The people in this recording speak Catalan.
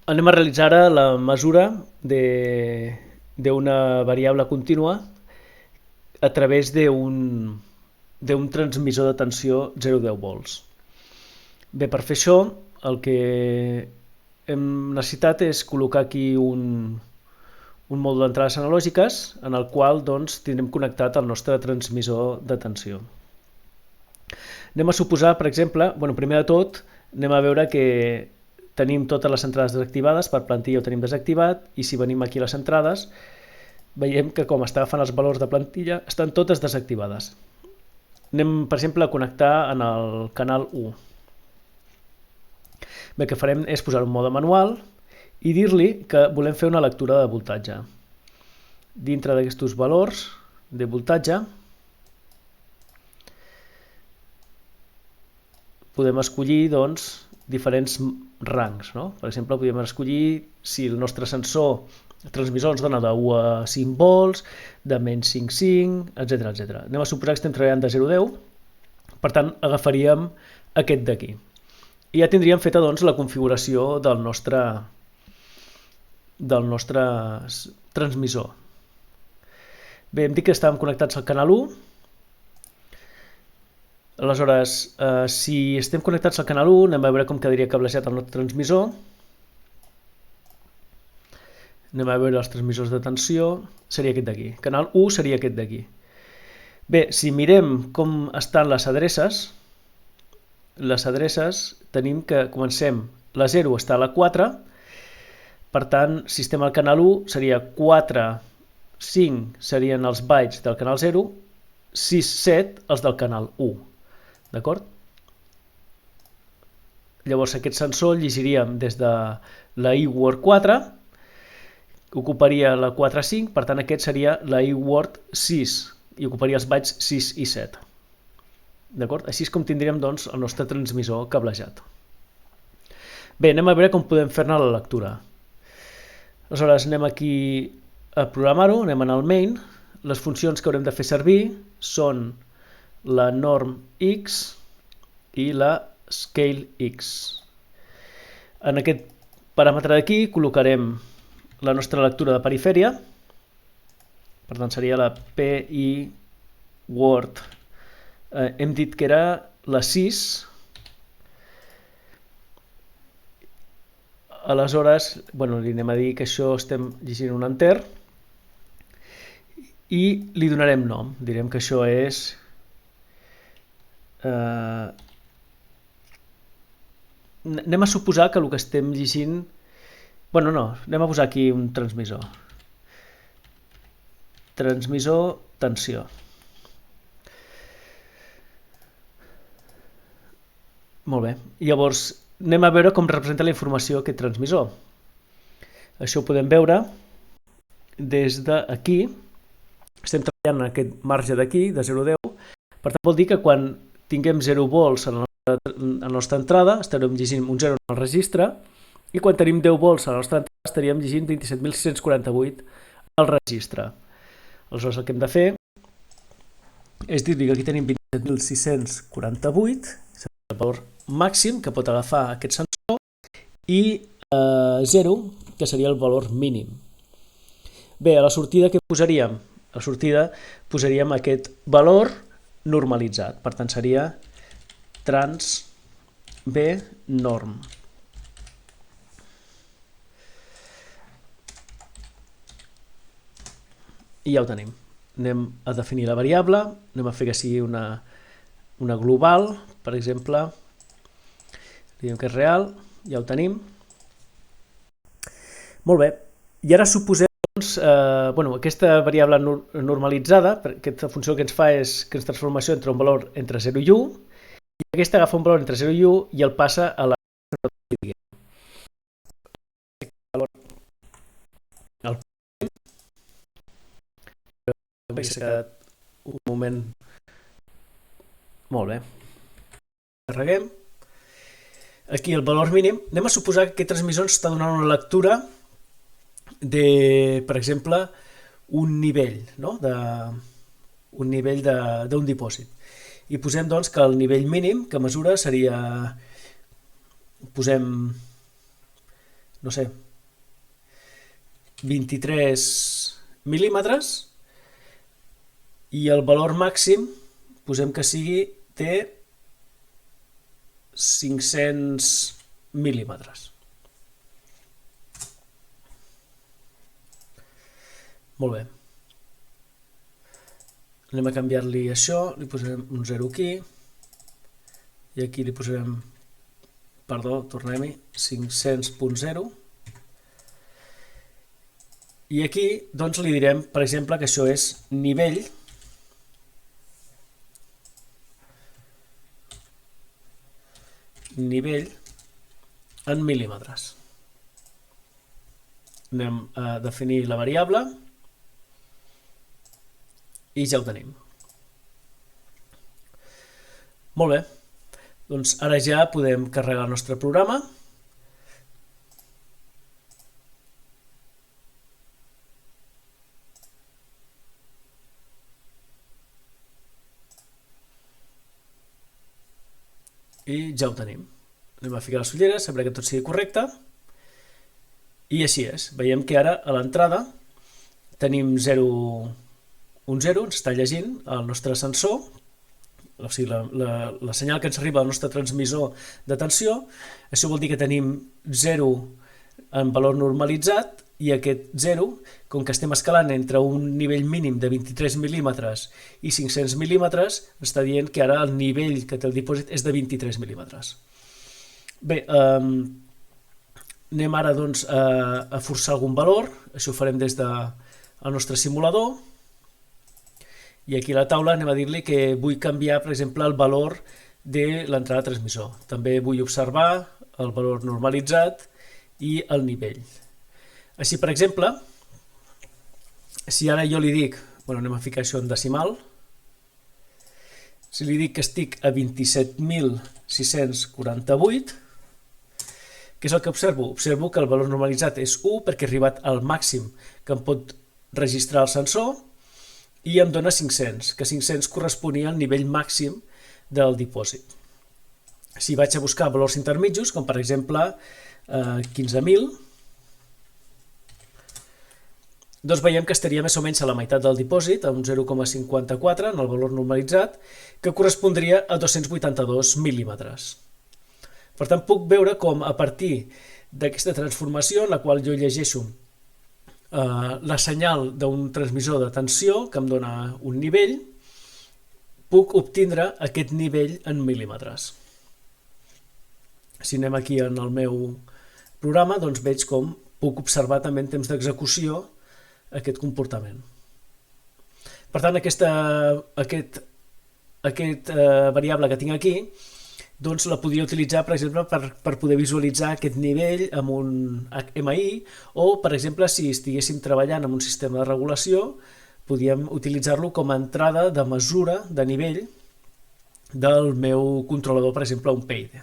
Anem a realitzar ara la mesura d'una variable contínua a través d'un transmissor de tensió 0,10 volts. Bé, per fer això, el que hem necessitat és col·locar aquí un mòdul d'entrades analògiques en el qual doncs, tindrem connectat el nostre transmissor de tensió. Anem a suposar, per exemple, primer de tot, anem a veure que tenim totes les entrades desactivades, per plantilla ho tenim desactivat, i si venim aquí a les entrades, veiem que com està agafant els valors de plantilla, estan totes desactivades. Anem, per exemple, a connectar en el canal 1. Bé, el que farem és posar un mode manual i dir-li que volem fer una lectura de voltatge. Dintre d'aquests valors de voltatge, podem escollir doncs, diferents rangs. No? Per exemple, podem escollir si el nostre sensor transmissor ens dona de 1 a 5 volts, de menys 5,5, etc. Anem a suposar que estem treballant de 0 a 10, per tant agafaríem aquest d'aquí. I ja tindríem feta doncs, la configuració del nostre transmissor. Bé, hem dit que estàvem connectats al canal 1. Aleshores, si estem connectats al canal 1, anem a veure com quedaria cablejat el nostre transmissor. Anem a veure els transmissors de tensió, seria aquest d'aquí. Canal 1 seria aquest d'aquí. Bé, si mirem com estan les adreces tenim que comencem, la 0 està a la 4, per tant, si estem al canal 1 seria 4, 5 serien els bytes del canal 0, 6, 7 els del canal 1. D'acord? Llavors aquest sensor llegiríem des de la iWord 4, ocuparia la 4, 5, per tant aquest seria la iWord 6 i ocuparia els bytes 6 i 7. D'acord? Així és com tindríem doncs, el nostre transmissor cablejat. Bé, anem a veure com podem fer-ne la lectura. Aleshores anem aquí a programar-ho, anem en el main. Les funcions que haurem de fer servir són la norm x i la scale x. En aquest paràmetre d'aquí col·locarem la nostra lectura de perifèria, per tant seria la PI Word, hem dit que era la 6, aleshores li anem a dir que això estem llegint un enter i li donarem nom, direm que això és anem a suposar que el que estem llegint anem a posar aquí un transmissor tensió. Molt bé, llavors anem a veure com representa la informació aquest transmissor. Això ho podem veure des d'aquí, estem treballant en aquest marge d'aquí, de 0 a 10, per tant vol dir que quan tinguem 0 volts en la nostra entrada estarem llegint un 0 en el registre, i quan tenim 10 volts a la nostra entrada estaríem llegint 27.648 al registre. Aleshores el que hem de fer és dir-li que aquí tenim 27.648, és el valor màxim que pot agafar aquest sensor, i 0, que seria el valor mínim. Bé, a la sortida què posaríem? A la sortida posaríem aquest valor normalitzat, per tant seria trans B norm. I ja ho tenim. Anem a definir la variable, anem a fer que sigui una global, per exemple, diguem que és real, ja ho tenim. Molt bé, i ara suposem aquesta variable normalitzada, aquesta funció que ens fa és que ens transformació entre un valor entre 0 i 1, i aquesta agafa un valor entre 0 i 1 i el passa a la un moment. Molt bé. Carreguem. Aquí el valor mínim. Anem a suposar que aquest transmissor està donant una lectura de, per exemple, un nivell, no? Un nivell d'un dipòsit. I posem doncs que el nivell mínim que mesura seria, posem no sé, 23 mil·límetres i el valor màxim posem que té 500 mil·límetres. Molt bé. Anem a canviar-li això, li posarem un 0 aquí, i aquí li posarem, perdó, tornem-hi, 500.0. I aquí, doncs, li direm, per exemple, que això és nivell en mil·límetres. Anem a definir la variable i ja ho tenim. Molt bé, doncs ara ja podem carregar el nostre programa. I ja ho tenim. Anem a ficar les ulleres, sempre que tot sigui correcte. I així és. Veiem que ara a l'entrada tenim un 0, ens està llegint el nostre sensor, o sigui, la senyal que ens arriba al nostre transmissor de tensió. Això vol dir que tenim 0 en valor normalitzat, i aquest 0, com que estem escalant entre un nivell mínim de 23 mil·límetres i 500 mil·límetres, ens està dient que ara el nivell que té el dipòsit és de 23 mil·límetres. Bé, anem ara doncs a forçar algun valor. Això ho farem des del nostre simulador, i aquí a la taula anem a dir-li que vull canviar, per exemple, el valor de l'entrada de transmissor. També vull observar el valor normalitzat i el nivell. Així, per exemple, si ara jo li dic, anem a ficar això en decimal, si li dic que estic a 27.648, què és el que observo? Observo que el valor normalitzat és 1 perquè he arribat al màxim que em pot registrar el sensor, i em dona 500, que 500 corresponia al nivell màxim del dipòsit. Si vaig a buscar valors intermitjos, com per exemple 15.000, doncs veiem que estaria més o menys a la meitat del dipòsit, a un 0,54 en el valor normalitzat, que correspondria a 282 mil·límetres. Per tant, puc veure com a partir d'aquesta transformació, en la qual jo llegeixo la senyal d'un transmissor de tensió, que em dona un nivell, puc obtindre aquest nivell en mil·límetres. Si anem aquí en el meu programa, doncs veig com puc observar també en temps d'execució aquest comportament. Per tant, aquesta variable que tinc aquí, doncs la podria utilitzar, per exemple, per poder visualitzar aquest nivell amb un HMI, o, per exemple, si estiguéssim treballant amb un sistema de regulació, podríem utilitzar-lo com a entrada de mesura de nivell del meu controlador, per exemple, un PID.